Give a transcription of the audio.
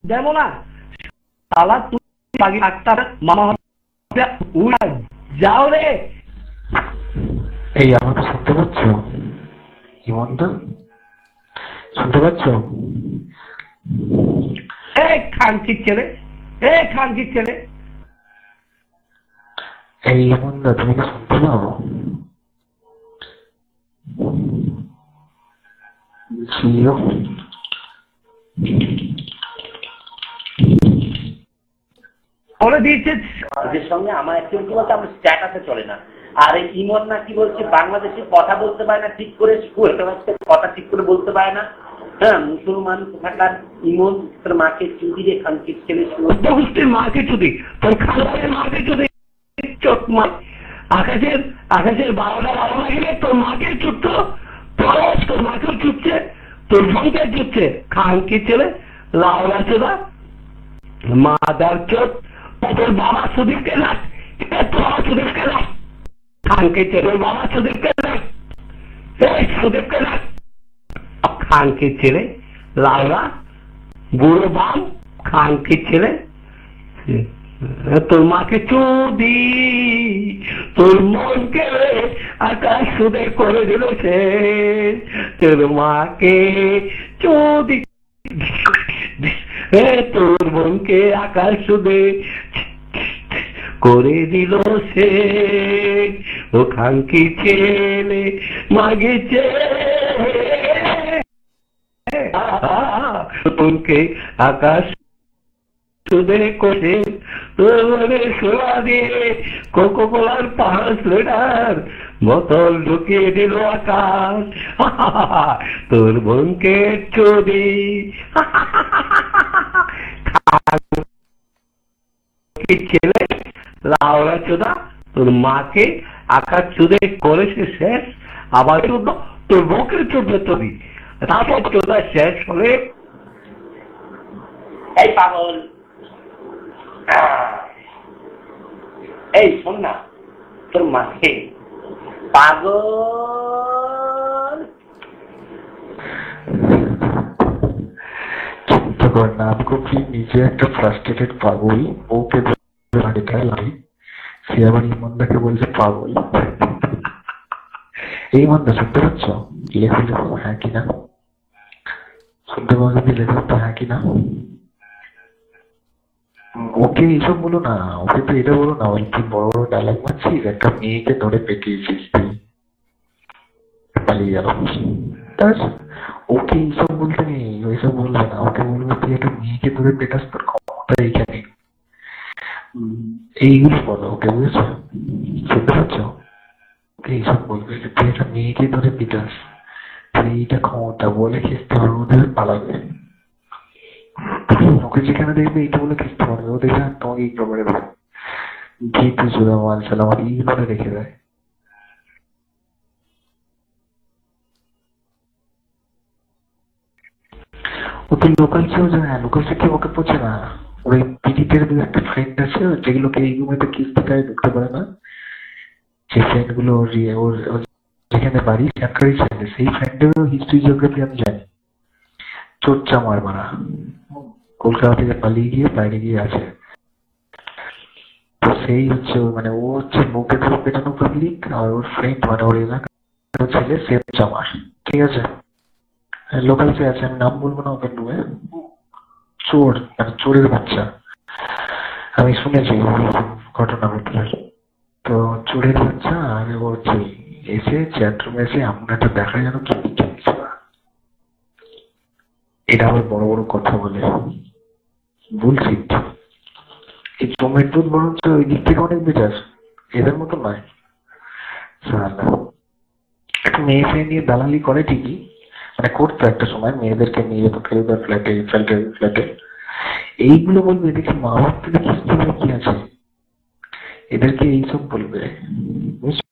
দেবো না তালা তুই বাকি ডাক্তার মামা যাও রে। এই আমাকে শুনতে পাচ্ছ? ইমনদা শুনতে পাচ্ছ? খানকির ছেলে, খানকির ছেলে। এই ইমনদা তুমি কি শুনতে পাও? বলে দিয়েছে ওদের সঙ্গে আমার অ্যাকচুয়ালি কি বলতে আমার স্ট্যাটাসে চলে না। আর এই ইমন না কি বলছে বাংলাদেশে কথা বলতে পারে না ঠিক করে, কথা ঠিক করে বলতে পারে না। হ্যাঁ, মুসলমান কোথাকার ইমন তোর মাকে চুদি রে খানকির ছেলে, গোষ্ঠীর মাকে চুদি, তোর খালাদের মাকে চুদি, চোখ মা আকাশের 12টা গেলে তোর মাকে চুটতো, তোর মাকেও চুটছে, তোর বোনকে চুটছে। খানকির ছেলে লাউলা চোদা মাদার চোদ, তোর বাবা সুদীপকে রাখ, তোর বাবা সুদীপকে রাখ। খানকির ছেলে বাবা সুদীপকে রাখ, সুদীপকে রাখ। খানকির ছেলে লাউলা বুড়ো বাম, খানকির ছেলে তোর মাকে চুদি, তোর মনকে আকাশ সুদে করে দিল সে, তোর মাকে চুদি, তোর মনকে আকাশ সুদে করে দিল সে। ও খানকির ছেলে মাগেছে তোকে আকাশ সুদে করে সোনা দিয়ে কোকোকোলার 5 লিটার বোতল ঢুকিয়ে দিল আকাশ। তোর বোনকে চুদি, ছেলে লাউড়া চোদা তোর মাকে আকাশ চুদে করেছে শেষ, আবার তোর বউকে চুদবে চুদি, তারপর চোদা শেষ হলে এই পাগল, এই শোন না, তোর মাকে পাগল চিন্তা কর না, আমি খুবই নিজে একটা ফ্রাস্ট্রেটেড পাগল, ওকে লাগে সে আবার ইমনদাকে বলছে পাগল। এই ইমনদা শুনতে পাচ্ছ? লেখো লেখো হ্যাঁ কিনা, শুনতে পাওয়া যদি লেখো তো হ্যাঁ কিনা। ওকে এইসব বলো না, ওকে তো এটা বলো না, তুই বড় বড় ডায়লগ মারছিস, একটা মেয়েকে ধরে পেটিয়েছিস তুই, পালিয়ে গেল। ওকে এইসব বলতে নেই, ওইসব বলবে না, ওকে বলবে তুই একটা মেয়েকে ধরে পেটাস, তোর ক্ষমতা এইখানে, এইগুলো বলো ওকে, বুঝেছো? শুনতে পাচ্ছ? ওকে এইসব বলবে যে তুই একটা মেয়েকে ধরে পিটাস, তুই এইটা ক্ষমতা বলে খেতে পারবো, ওদের পালাবে। ওকে যেখানে দেখবে এইটা বলে খেতে পারবে, ও দেখবে তোমাকে ইগনোর করে দেবে, ঘি তুই চুদা মাল চালা আমার ইগনোরে রেখে দেয়। ওকে লোকাল কেউ যায় না, লোকাল কেউ ওকে পৌঁছে না। ওর এই পিডিতের একটা ফ্রেন্ড আছে যেগুলোকে এই রুমেতে কিস্তি খায় ঢুকতে পারে না, সেই ফ্রেন্ড গুলো ওর যেখানে বাড়ি সরকারি সাইডে, সেই ফ্রেন্ডেরও হিস্ট্রি জিওগ্রাফি আমি জানি। চোরচা মার মারা, কলকাতা থেকে পালিয়ে গিয়ে বাইরে গিয়ে আছে। তো সেই হচ্ছে মানে ও হচ্ছে মুখে ধরে পেটানো পাবলিক, আর ওর ফ্রেন্ড মানে ওর এলাকার ছেলে সে চামার, ঠিক আছে? লোকাল সে আছে, আমি নাম বলবো না ওকে ডুবে, চোর মানে চোরের বাচ্চা, আমি শুনেছি ঘটনা ঘটলে। তো চোরের বাচ্চা আর ও হচ্ছে এসে চ্যাটরুমে এসে এমন একটা দেখা যেন কি এটা আবার বড় বড় কথা বলে, বলছি এই জমের দুধ বরঞ্চ ওই দিক থেকে অনেক বেটার, এদের মতো নয়। একটা মেয়ে ফেয়ে নিয়ে দালালি করে ঠিকই, মানে করতো একটা সময়, মেয়েদেরকে নিয়ে যেত ফেলবে ফ্ল্যাটে, এইগুলো বলবে দেখি মা বাপ থেকে কি আছে, এদেরকে এইসব বলবে, বুঝছো?